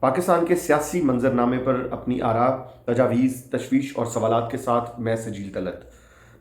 پاکستان کے سیاسی منظرنامے پر اپنی آراء، تجاویز، تشویش اور سوالات کے ساتھ میں سجیل طلعت۔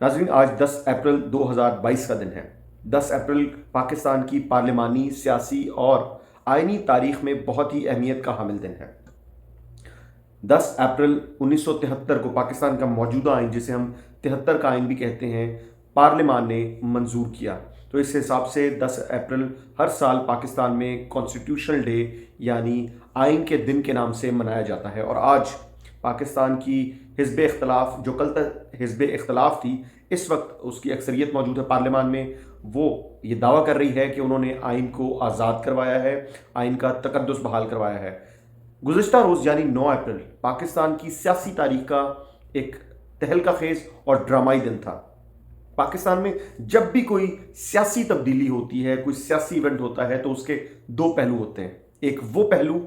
ناظرین، آج 10 اپریل 2022 کا دن ہے۔ 10 اپریل پاکستان کی پارلیمانی، سیاسی اور آئینی تاریخ میں بہت ہی اہمیت کا حامل دن ہے۔ 10 اپریل 1973 کو پاکستان کا موجودہ آئین، جسے ہم 73 کا آئین بھی کہتے ہیں، پارلیمان نے منظور کیا۔ تو اس حساب سے 10 اپریل ہر سال پاکستان میں کانسٹیٹیوشنل ڈے یعنی آئین کے دن کے نام سے منایا جاتا ہے۔ اور آج پاکستان کی حزب اختلاف، جو کل تک حزب اختلاف تھی، اس وقت اس کی اکثریت موجود ہے پارلیمان میں، وہ یہ دعویٰ کر رہی ہے کہ انہوں نے آئین کو آزاد کروایا ہے، آئین کا تقدس بحال کروایا ہے۔ گزشتہ روز یعنی 9 اپریل پاکستان کی سیاسی تاریخ کا ایک تہلکہ خیز اور ڈرامائی دن تھا۔ پاکستان میں جب بھی کوئی سیاسی تبدیلی ہوتی ہے، کوئی سیاسی ایونٹ ہوتا ہے، تو اس کے دو پہلو ہوتے ہیں۔ ایک وہ پہلو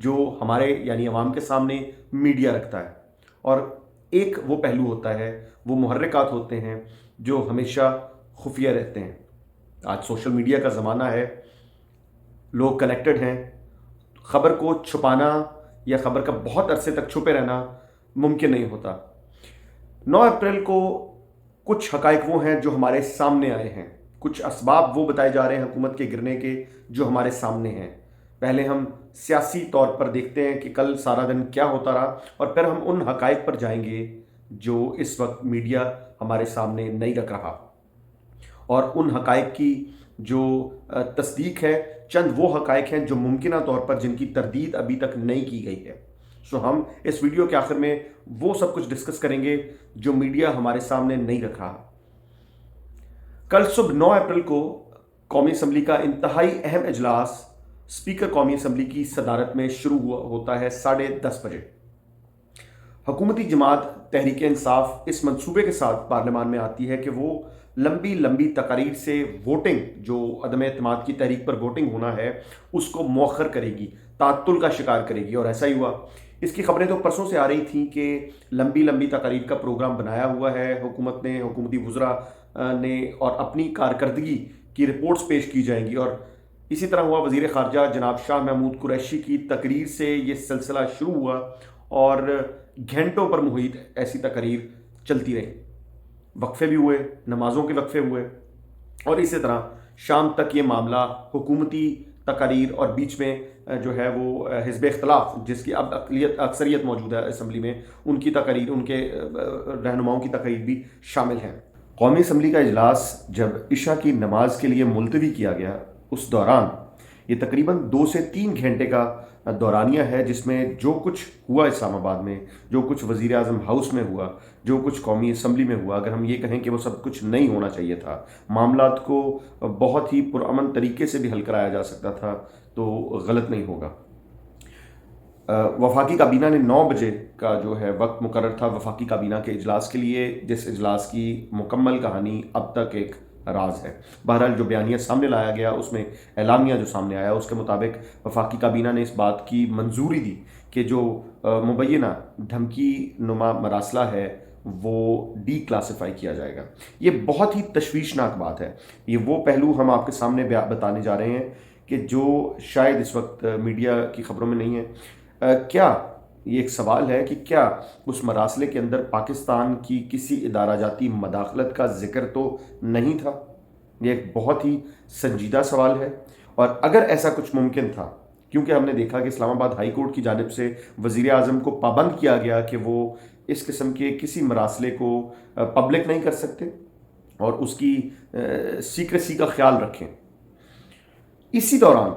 جو ہمارے یعنی عوام کے سامنے میڈیا رکھتا ہے، اور ایک وہ پہلو ہوتا ہے، وہ محرکات ہوتے ہیں جو ہمیشہ خفیہ رہتے ہیں۔ آج سوشل میڈیا کا زمانہ ہے، لوگ کنیکٹڈ ہیں، خبر کو چھپانا یا خبر کا بہت عرصے تک چھپے رہنا ممکن نہیں ہوتا۔ 9 اپریل کو کچھ حقائق وہ ہیں جو ہمارے سامنے آئے ہیں، کچھ اسباب وہ بتائے جا رہے ہیں حکومت کے گرنے کے جو ہمارے سامنے ہیں۔ پہلے ہم سیاسی طور پر دیکھتے ہیں کہ کل سارا دن کیا ہوتا رہا، اور پھر ہم ان حقائق پر جائیں گے جو اس وقت میڈیا ہمارے سامنے نہیں رکھ رہا، اور ان حقائق کی جو تصدیق ہے، چند وہ حقائق ہیں جو ممکنہ طور پر جن کی تردید ابھی تک نہیں کی گئی ہے۔ ہم اس ویڈیو کے آخر میں وہ سب کچھ ڈسکس کریں گے جو میڈیا ہمارے سامنے نہیں رکھ رہا۔ کل صبح 9 اپریل کو قومی اسمبلی کا انتہائی اہم اجلاس اسپیکر قومی اسمبلی کی صدارت میں شروع ہوتا ہے 10:30 بجے۔ حکومتی جماعت تحریک انصاف اس منصوبے کے ساتھ پارلیمان میں آتی ہے کہ وہ لمبی تقاریر سے ووٹنگ، جو عدم اعتماد کی تحریک پر ووٹنگ ہونا ہے، اس کو مؤخر کرے گی، تعطل کا شکار کرے گی، اور ایسا ہی ہوا۔ اس کی خبریں تو پرسوں سے آ رہی تھیں کہ لمبی تقاریر کا پروگرام بنایا ہوا ہے حکومت نے، حکومتی وزراء نے، اور اپنی کارکردگی کی رپورٹس پیش کی جائیں گی۔ اور اسی طرح ہوا، وزیر خارجہ جناب شاہ محمود قریشی کی تقریر سے یہ سلسلہ شروع ہوا، اور گھنٹوں پر محیط ایسی تقاریر چلتی رہی، وقفے بھی ہوئے، نمازوں کے وقفے ہوئے، اور اسی طرح شام تک یہ معاملہ حکومتی تقاریر اور بیچ میں جو ہے وہ حزب اختلاف، جس کی اب اکثریت موجود ہے اسمبلی میں، ان کی تقاریر، ان کے رہنماؤں کی تقاریر بھی شامل ہیں۔ قومی اسمبلی کا اجلاس جب عشاء کی نماز کے لیے ملتوی کیا گیا، اس دوران یہ تقریباً 2 سے 3 گھنٹے کا دورانیہ ہے، جس میں جو کچھ ہوا اسلام آباد میں، جو کچھ وزیر اعظم ہاؤس میں ہوا، جو کچھ قومی اسمبلی میں ہوا، اگر ہم یہ کہیں کہ وہ سب کچھ نہیں ہونا چاہیے تھا، معاملات کو بہت ہی پرامن طریقے سے بھی حل کرایا جا سکتا تھا، تو غلط نہیں ہوگا۔ وفاقی کابینہ نے 9 بجے کا جو ہے وقت مقرر تھا وفاقی کابینہ کے اجلاس کے لیے، جس اجلاس کی مکمل کہانی اب تک ایک راز ہے۔ بہرحال جو بیانیہ سامنے لایا گیا، اس میں اعلامیہ جو سامنے آیا، اس کے مطابق وفاقی کابینہ نے اس بات کی منظوری دی کہ جو مبینہ دھمکی نما مراسلہ ہے وہ ڈی کلاسیفائی کیا جائے گا۔ یہ بہت ہی تشویشناک بات ہے۔ یہ وہ پہلو ہم آپ کے سامنے بتانے جا رہے ہیں کہ جو شاید اس وقت میڈیا کی خبروں میں نہیں ہے۔ کیا یہ ایک سوال ہے کہ کیا اس مراسلے کے اندر پاکستان کی کسی ادارہ جاتی مداخلت کا ذکر تو نہیں تھا؟ یہ ایک بہت ہی سنجیدہ سوال ہے، اور اگر ایسا کچھ ممکن تھا، کیونکہ ہم نے دیکھا کہ اسلام آباد ہائی کورٹ کی جانب سے وزیر اعظم کو پابند کیا گیا کہ وہ اس قسم کے کسی مراسلے کو پبلک نہیں کر سکتے اور اس کی سیکریسی کا خیال رکھیں۔ اسی دوران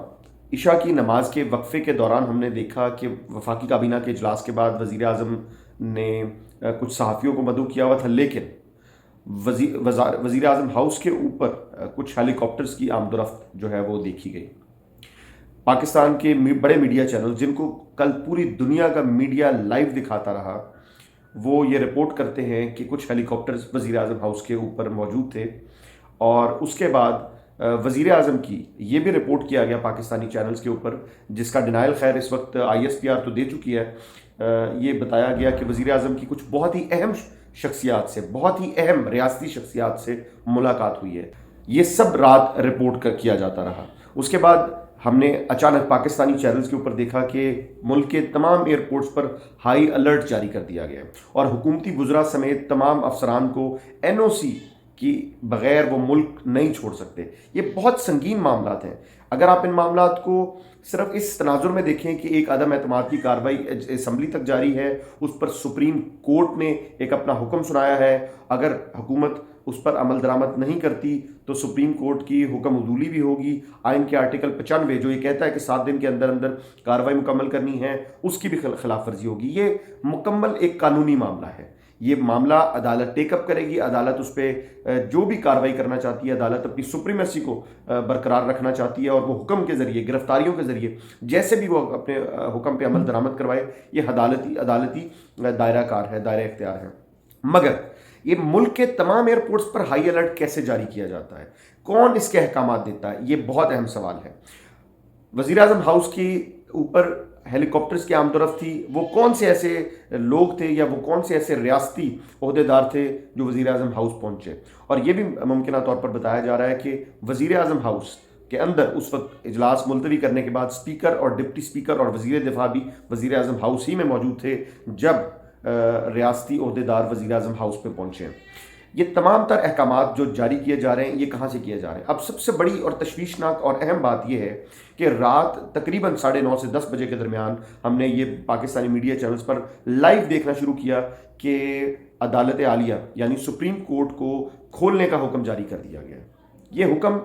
عشاء کی نماز کے وقفے کے دوران ہم نے دیکھا کہ وفاقی کابینہ کے اجلاس کے بعد وزیر اعظم نے کچھ صحافیوں کو مدعو کیا ہوا تھا، لیکن وزیر اعظم ہاؤس کے اوپر کچھ ہیلی کاپٹرز کی آمد و رفت جو ہے وہ دیکھی گئی۔ پاکستان کے بڑے میڈیا چینل، جن کو کل پوری دنیا کا میڈیا لائیو دکھاتا رہا، وہ یہ رپورٹ کرتے ہیں کہ کچھ ہیلی کاپٹرز وزیر اعظم ہاؤس کے اوپر موجود تھے، اور اس کے بعد وزیر اعظم کی یہ بھی رپورٹ کیا گیا پاکستانی چینلز کے اوپر، جس کا ڈینائل خیر اس وقت ISPR تو دے چکی ہے۔ یہ بتایا گیا کہ وزیر اعظم کی کچھ بہت ہی اہم شخصیات سے، بہت ہی اہم ریاستی شخصیات سے ملاقات ہوئی ہے۔ یہ سب رات رپورٹ کیا جاتا رہا۔ اس کے بعد ہم نے اچانک پاکستانی چینلز کے اوپر دیکھا کہ ملک کے تمام ایئرپورٹس پر ہائی الرٹ جاری کر دیا گیا اور حکومتی وزراء سمیت تمام افسران کو NOC کی بغیر وہ ملک نہیں چھوڑ سکتے۔ یہ بہت سنگین معاملات ہیں۔ اگر آپ ان معاملات کو صرف اس تناظر میں دیکھیں کہ ایک عدم اعتماد کی کارروائی اسمبلی تک جاری ہے، اس پر سپریم کورٹ نے ایک اپنا حکم سنایا ہے، اگر حکومت اس پر عمل درآمد نہیں کرتی تو سپریم کورٹ کی حکم عدولی بھی ہوگی۔ آئین کے آرٹیکل 95 جو یہ کہتا ہے کہ 7 دن کے اندر اندر کارروائی مکمل کرنی ہے، اس کی بھی خلاف ورزی ہوگی۔ یہ مکمل ایک قانونی معاملہ ہے۔ یہ معاملہ عدالت ٹیک اپ کرے گی، عدالت اس پہ جو بھی کارروائی کرنا چاہتی ہے، عدالت اپنی سپریمیسی کو برقرار رکھنا چاہتی ہے اور وہ حکم کے ذریعے، گرفتاریوں کے ذریعے، جیسے بھی وہ اپنے حکم پہ عمل درآمد کروائے، یہ عدالتی دائرہ کار ہے، دائرہ اختیار ہے۔ مگر یہ ملک کے تمام ایئرپورٹس پر ہائی الرٹ کیسے جاری کیا جاتا ہے؟ کون اس کے احکامات دیتا ہے؟ یہ بہت اہم سوال ہے۔ وزیر اعظم ہاؤس کی اوپر ہیلی کاپٹرز کی عام طرف تھی، وہ کون سے ایسے لوگ تھے یا وہ کون سے ایسے ریاستی عہدیدار تھے جو وزیر اعظم ہاؤس پہنچے؟ اور یہ بھی ممکنہ طور پر بتایا جا رہا ہے کہ وزیر اعظم ہاؤس کے اندر اس وقت اجلاس ملتوی کرنے کے بعد اسپیکر اور ڈپٹی اسپیکر اور وزیر دفاع بھی وزیر اعظم ہاؤس ہی میں موجود تھے جب ریاستی عہدیدار وزیر اعظم ہاؤس پہ پہنچے۔ یہ تمام تر احکامات جو جاری کیے جا رہے ہیں، یہ کہاں سے کیے جا رہے ہیں؟ اب سب سے بڑی اور تشویشناک اور اہم بات یہ ہے کہ رات تقریباً 9:30 سے 10 بجے کے درمیان ہم نے یہ پاکستانی میڈیا چینلز پر لائیو دیکھنا شروع کیا کہ عدالت عالیہ یعنی سپریم کورٹ کو کھولنے کا حکم جاری کر دیا گیا۔ یہ حکم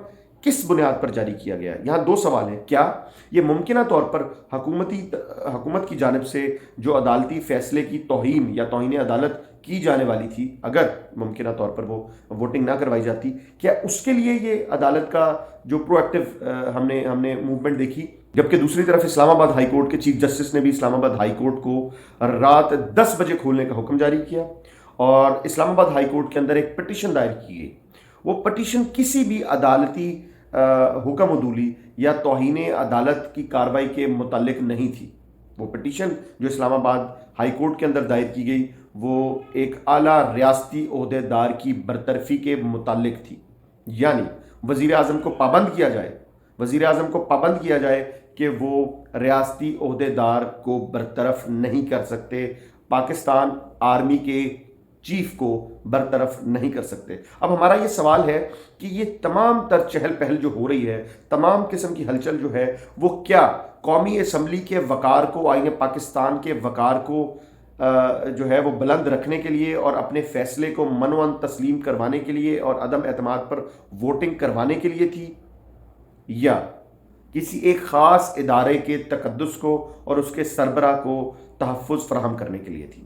کس بنیاد پر جاری کیا گیا؟ یہاں 2 سوال ہیں۔ کیا یہ ممکنہ طور پر حکومت کی جانب سے جو عدالتی فیصلے کی توہین یا توہین عدالت کی جانے والی تھی، اگر ممکنہ طور پر وہ ووٹنگ نہ کروائی جاتی، کیا اس کے لیے یہ عدالت کا جو پرو ایکٹیو ہم نے موومنٹ دیکھی؟ جبکہ دوسری طرف اسلام آباد ہائی کورٹ کے چیف جسٹس نے بھی اسلام آباد ہائی کورٹ کو رات 10 بجے کھولنے کا حکم جاری کیا اور اسلام آباد ہائی کورٹ کے اندر ایک پٹیشن دائر کی گئی۔ وہ پٹیشن کسی بھی عدالتی حکم عدولی یا توہین عدالت کی کارروائی کے متعلق نہیں تھی۔ وہ پٹیشن جو اسلام آباد ہائی کورٹ کے اندر دائر کی گئی وہ ایک اعلیٰ ریاستی عہدیدار کی برطرفی کے متعلق تھی، یعنی وزیر اعظم کو پابند کیا جائے کہ وہ ریاستی عہدیدار کو برطرف نہیں کر سکتے، پاکستان آرمی کے چیف کو برطرف نہیں کر سکتے۔ اب ہمارا یہ سوال ہے کہ یہ تمام تر چہل پہل جو ہو رہی ہے، تمام قسم کی ہلچل جو ہے، وہ کیا قومی اسمبلی کے وقار کو، آئین پاکستان کے وقار کو جو ہے وہ بلند رکھنے کے لیے اور اپنے فیصلے کو منوعاً تسلیم کروانے کے لیے اور عدم اعتماد پر ووٹنگ کروانے کے لیے تھی، یا کسی ایک خاص ادارے کے تقدس کو اور اس کے سربراہ کو تحفظ فراہم کرنے کے لیے تھی؟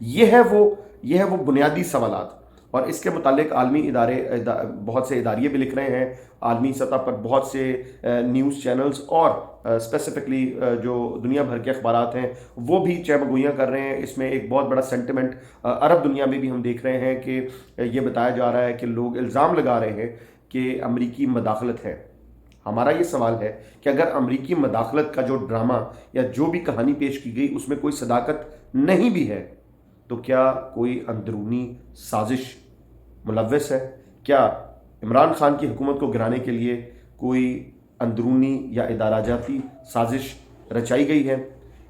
یہ ہے وہ بنیادی سوالات، اور اس کے متعلق عالمی بہت سے اداریے بھی لکھ رہے ہیں، عالمی سطح پر بہت سے نیوز چینلز اور اسپیسیفکلی جو دنیا بھر کے اخبارات ہیں وہ بھی چہمگوئیاں کر رہے ہیں۔ اس میں ایک بہت بڑا سینٹیمنٹ عرب دنیا میں بھی ہم دیکھ رہے ہیں کہ یہ بتایا جا رہا ہے کہ لوگ الزام لگا رہے ہیں کہ امریکی مداخلت ہے۔ ہمارا یہ سوال ہے کہ اگر امریکی مداخلت کا جو ڈرامہ یا جو بھی کہانی پیش کی گئی اس میں کوئی صداقت نہیں بھی ہے، تو کیا کوئی اندرونی سازش ملوث ہے؟ کیا عمران خان کی حکومت کو گرانے کے لیے کوئی اندرونی یا ادارہ جاتی سازش رچائی گئی ہے؟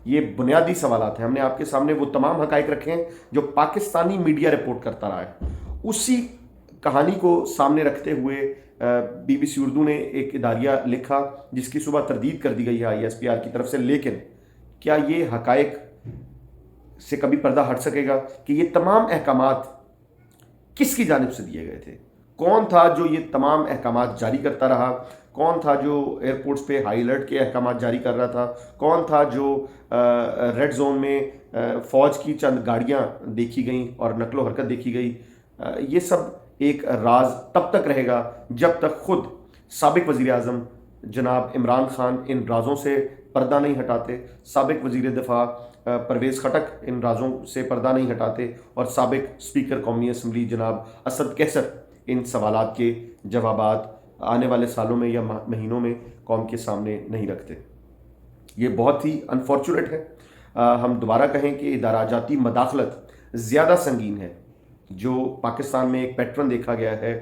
یہ بنیادی سوالات ہیں۔ ہم نے آپ کے سامنے وہ تمام حقائق رکھے ہیں جو پاکستانی میڈیا رپورٹ کرتا رہا ہے۔ اسی کہانی کو سامنے رکھتے ہوئے BBC اردو نے ایک اداریہ لکھا جس کی صبح تردید کر دی گئی ہے ISPR کی طرف سے، لیکن کیا یہ حقائق سے کبھی پردہ ہٹ سکے گا کہ یہ تمام احکامات کس کی جانب سے دیے گئے تھے؟ کون تھا جو یہ تمام احکامات جاری کرتا رہا؟ کون تھا جو ایئرپورٹس پہ ہائی الرٹ کے احکامات جاری کر رہا تھا؟ کون تھا جو ریڈ زون میں فوج کی چند گاڑیاں دیکھی گئیں اور نقل و حرکت دیکھی گئی؟ یہ سب ایک راز تب تک رہے گا جب تک خود سابق وزیر اعظم جناب عمران خان ان رازوں سے پردہ نہیں ہٹاتے، سابق وزیر دفاع پرویز خٹک ان رازوں سے پردہ نہیں ہٹاتے، اور سابق اسپیکر قومی اسمبلی جناب اسد کیسر ان سوالات کے جوابات آنے والے سالوں میں یا مہینوں میں قوم کے سامنے نہیں رکھتے۔ یہ بہت ہی انفارچونیٹ ہے۔ ہم دوبارہ کہیں کہ ادارہ جاتی مداخلت زیادہ سنگین ہے، جو پاکستان میں ایک پیٹرن دیکھا گیا ہے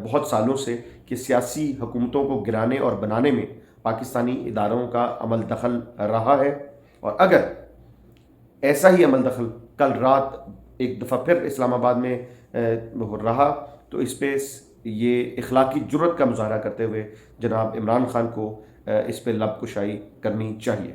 بہت سالوں سے کہ سیاسی حکومتوں کو گرانے اور بنانے میں پاکستانی اداروں کا عمل دخل رہا ہے، اور اگر ایسا ہی عمل دخل کل رات ایک دفعہ پھر اسلام آباد میں رہا تو اس پہ یہ اخلاقی جرت کا مظاہرہ کرتے ہوئے جناب عمران خان کو اس پہ لب کشائی کرنی چاہیے۔